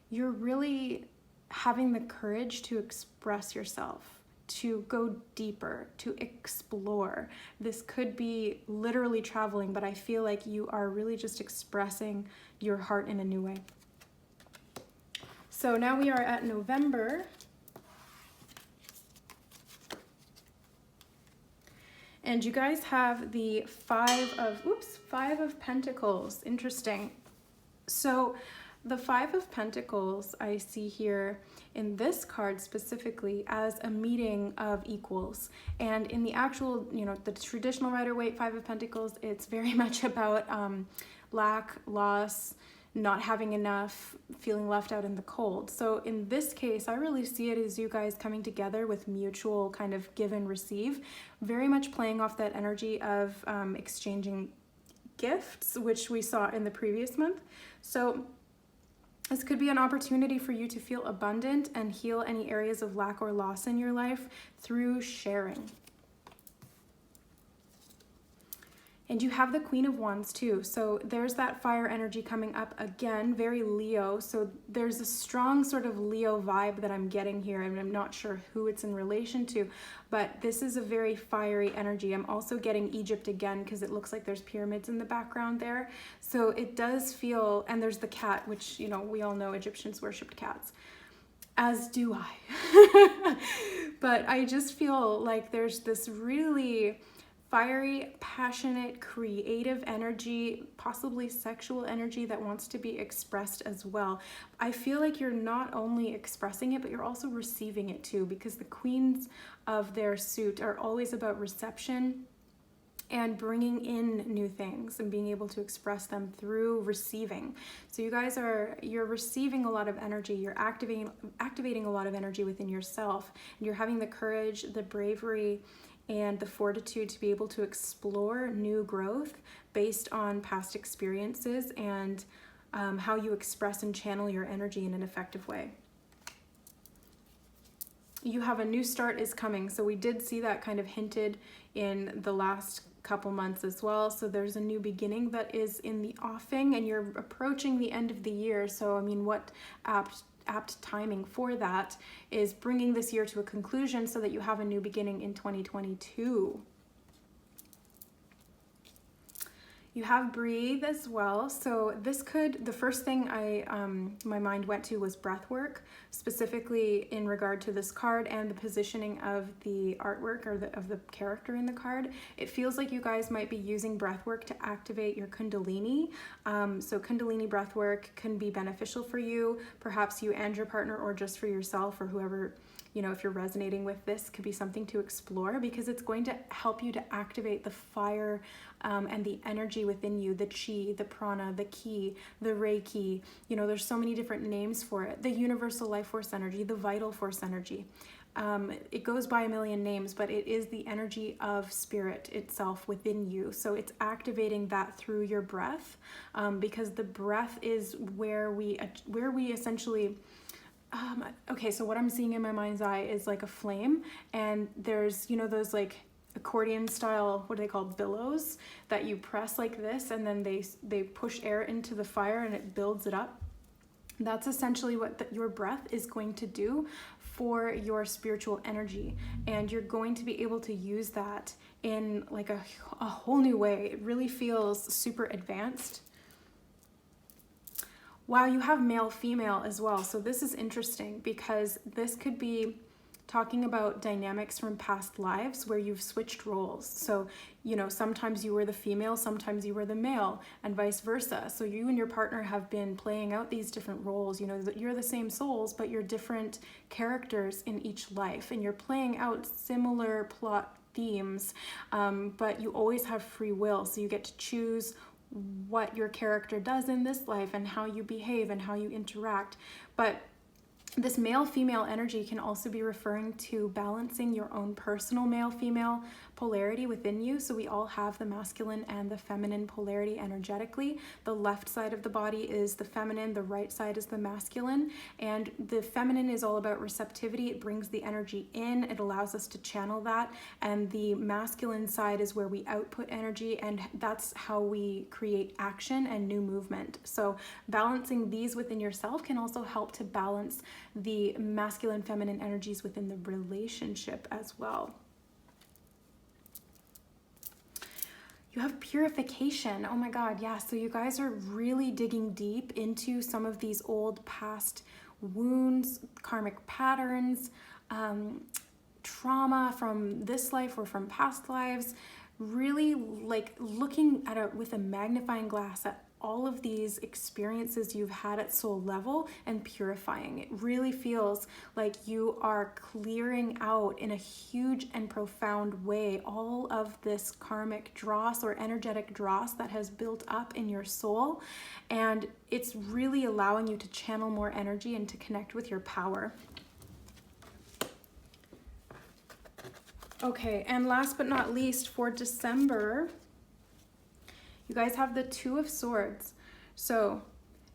A: really having the courage to express yourself, to go deeper, to explore. This could be literally traveling, but I feel like you are really just expressing your heart in a new way. So now we are at November. And you guys have the Five of Pentacles. Interesting. So the Five of Pentacles I see here in this card specifically as a meeting of equals. And in the actual, the traditional Rider-Waite Five of Pentacles, it's very much about lack, loss, not having enough, feeling left out in the cold. So in this case, I really see it as you guys coming together with mutual kind of give and receive, very much playing off that energy of exchanging gifts, which we saw in the previous month. So this could be an opportunity for you to feel abundant and heal any areas of lack or loss in your life through sharing. And you have the Queen of Wands too. So there's that fire energy coming up again, very Leo. So there's a strong sort of Leo vibe that I'm getting here, and I'm not sure who it's in relation to, but this is a very fiery energy. I'm also getting Egypt again because it looks like there's pyramids in the background there. So it does feel, and there's the cat, which, you know, we all know Egyptians worshipped cats, as do I. But I just feel like there's this really fiery, passionate, creative energy, possibly sexual energy that wants to be expressed as well. I feel like you're not only expressing it, but you're also receiving it too, because the queens of their suit are always about reception and bringing in new things and being able to express them through receiving. So you guys you're receiving a lot of energy, you're activating a lot of energy within yourself, and you're having the courage, the bravery, and the fortitude to be able to explore new growth based on past experiences and how you express and channel your energy in an effective way. You have a new start is coming. So we did see that kind of hinted in the last couple months as well. So there's a new beginning that is in the offing, and you're approaching the end of the year. So I mean, what apt timing for that is bringing this year to a conclusion so that you have a new beginning in 2022. You have breathe as well. So this could, the first thing my mind went to was breath work, specifically in regard to this card and the positioning of the artwork or of the character in the card. It feels like you guys might be using breath work to activate your Kundalini. So Kundalini breath work can be beneficial for you, perhaps you and your partner, or just for yourself or whoever, you know, if you're resonating with this, could be something to explore, because it's going to help you to activate the fire and the energy within you, the chi, the prana, the ki, the reiki. You know, there's so many different names for it. The universal life force energy, the vital force energy. It goes by a million names, but it is the energy of spirit itself within you. So it's activating that through your breath, because the breath is where we essentially... okay, so what I'm seeing in my mind's eye is like a flame, and there's, you know, those like accordion style, what are they called, billows that you press like this, and then they push air into the fire and it builds it up. That's essentially what your breath is going to do for your spiritual energy, and you're going to be able to use that in like a whole new way. It really feels super advanced. Wow, you have male, female as well. So this is interesting, because this could be talking about dynamics from past lives where you've switched roles. So, you know, sometimes you were the female, sometimes you were the male, and vice versa. So you and your partner have been playing out these different roles. You know, you're the same souls, but you're different characters in each life, and you're playing out similar plot themes, but you always have free will. So you get to choose what your character does in this life and how you behave and how you interact. But this male-female energy can also be referring to balancing your own personal male-female polarity within you. So we all have the masculine and the feminine polarity energetically. The left side of the body is the feminine, the right side is the masculine. And the feminine is all about receptivity. It brings the energy in, it allows us to channel that. And the masculine side is where we output energy, and that's how we create action and new movement. So balancing these within yourself can also help to balance the masculine, feminine energies within the relationship as well. You have purification. Oh my God, yeah. So you guys are really digging deep into some of these old past wounds, karmic patterns, trauma from this life or from past lives. Really like looking at it with a magnifying glass at all of these experiences you've had at soul level and purifying. It really feels like you are clearing out in a huge and profound way all of this karmic dross or energetic dross that has built up in your soul, and it's really allowing you to channel more energy and to connect with your power. Okay, and last but not least, for December, you guys have the Two of Swords. So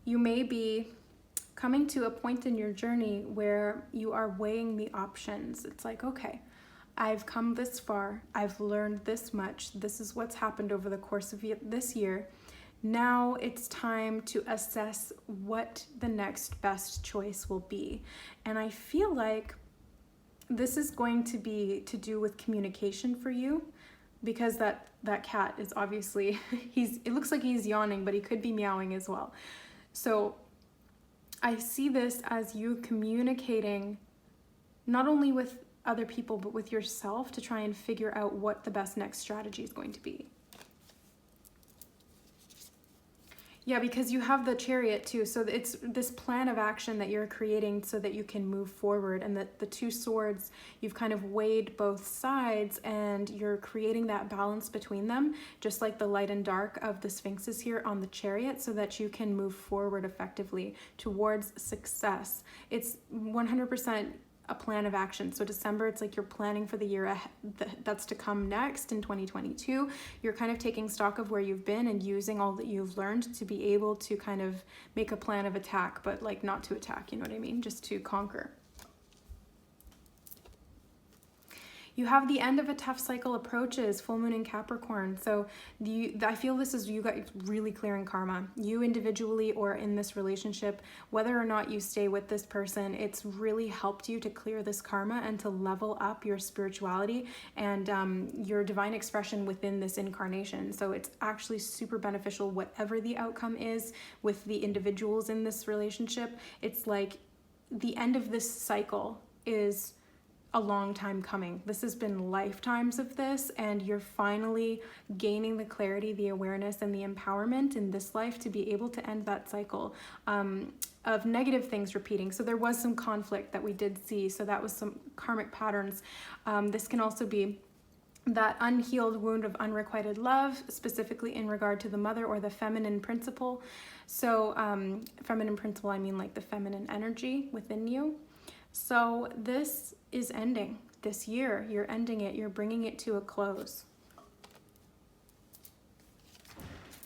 A: you may be coming to a point in your journey where you are weighing the options. It's like, okay, I've come this far. I've learned this much. This is what's happened over the course of this year. Now it's time to assess what the next best choice will be. And I feel like this is going to be to do with communication for you, because that cat is obviously, it looks like he's yawning, but he could be meowing as well. So I see this as you communicating not only with other people, but with yourself to try and figure out what the best next strategy is going to be. Yeah, because you have the Chariot too. So it's this plan of action that you're creating so that you can move forward, and that the two swords, you've kind of weighed both sides and you're creating that balance between them, just like the light and dark of the Sphinxes here on the Chariot, so that you can move forward effectively towards success. It's 100% a plan of action. So December, it's like you're planning for the year that's to come next in 2022. You're kind of taking stock of where you've been and using all that you've learned to be able to kind of make a plan of attack, but like not to attack, you know what I mean? Just to conquer. You have the end of a tough cycle approaches, full moon in Capricorn. So I feel this is you guys really clearing karma. You individually or in this relationship, whether or not you stay with this person, it's really helped you to clear this karma and to level up your spirituality and your divine expression within this incarnation. So it's actually super beneficial whatever the outcome is with the individuals in this relationship. It's like the end of this cycle is a long time coming. This has been lifetimes of this, and you're finally gaining the clarity, the awareness, and the empowerment in this life to be able to end that cycle of negative things repeating. So there was some conflict that we did see. So that was some karmic patterns. This can also be that unhealed wound of unrequited love, specifically in regard to the mother or the feminine principle. So feminine principle, I mean like the feminine energy within you. So this is ending this year. You're ending it. You're bringing it to a close.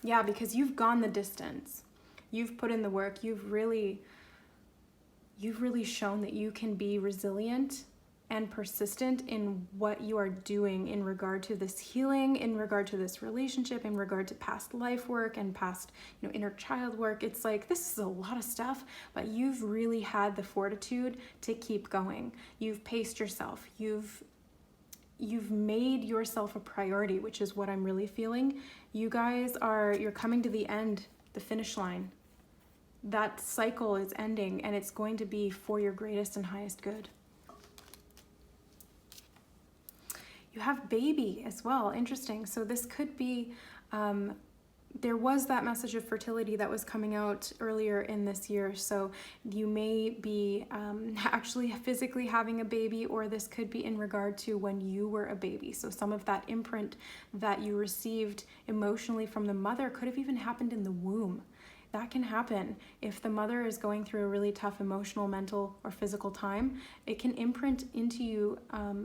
A: Yeah, because you've gone the distance. You've put in the work. You've really shown that you can be resilient and persistent in what you are doing in regard to this healing, in regard to this relationship, in regard to past life work and past, inner child work. It's like, this is a lot of stuff, but you've really had the fortitude to keep going. You've paced yourself. You've made yourself a priority, which is what I'm really feeling. You guys you're coming to the end, the finish line. That cycle is ending, and it's going to be for your greatest and highest good. You have baby as well. Interesting. So this could be, there was that message of fertility that was coming out earlier in this year. So you may be actually physically having a baby, or this could be in regard to when you were a baby. So some of that imprint that you received emotionally from the mother could have even happened in the womb. That can happen. If the mother is going through a really tough emotional, mental, or physical time, it can imprint into you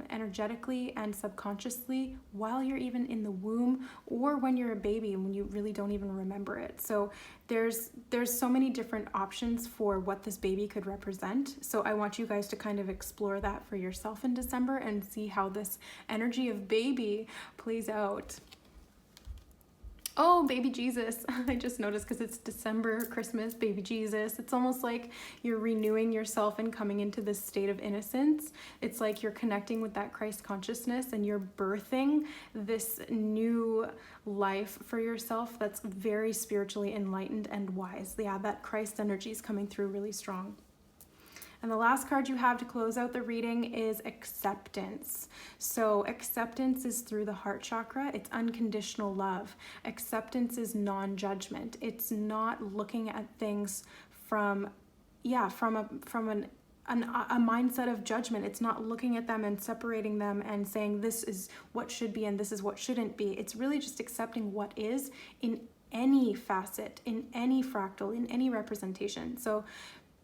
A: energetically and subconsciously while you're even in the womb, or when you're a baby and when you really don't even remember it. So there's so many different options for what this baby could represent. So I want you guys to kind of explore that for yourself in December and see how this energy of baby plays out. Oh, baby Jesus. I just noticed because it's December, Christmas, baby Jesus. It's almost like you're renewing yourself and coming into this state of innocence. It's like you're connecting with that Christ consciousness and you're birthing this new life for yourself that's very spiritually enlightened and wise. Yeah, that Christ energy is coming through really strong. And the last card you have to close out the reading is acceptance. So acceptance is through the heart chakra. It's unconditional love. Acceptance is non-judgment. It's not looking at things from a mindset of judgment. It's not looking at them and separating them and saying this is what should be and this is what shouldn't be. It's really just accepting what is in any facet, in any fractal, in any representation. So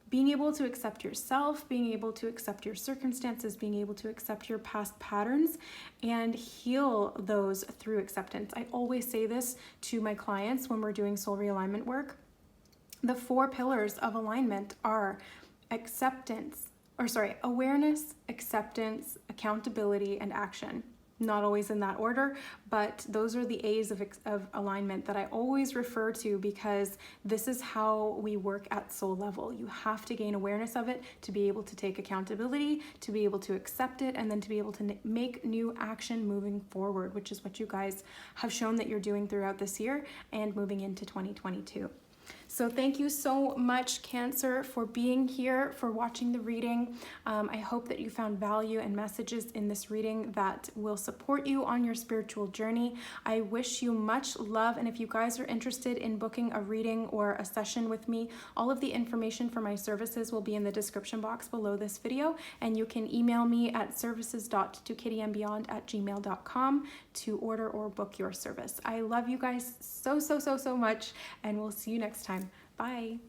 A: being able to accept yourself, being able to accept your circumstances, being able to accept your past patterns and heal those through acceptance. I always say this to my clients when we're doing soul realignment work. The 4 pillars of alignment are acceptance, awareness, acceptance, accountability, and action. Not always in that order, but those are the A's of alignment that I always refer to, because this is how we work at soul level. You have to gain awareness of it to be able to take accountability, to be able to accept it, and then to be able to make new action moving forward, which is what you guys have shown that you're doing throughout this year and moving into 2022. So thank you so much, Cancer, for being here, for watching the reading. I hope that you found value and messages in this reading that will support you on your spiritual journey. I wish you much love, and if you guys are interested in booking a reading or a session with me, all of the information for my services will be in the description box below this video, and you can email me at services.tokittyandbeyond@gmail.com to order or book your service. I love you guys so much, and we'll see you next time. Bye.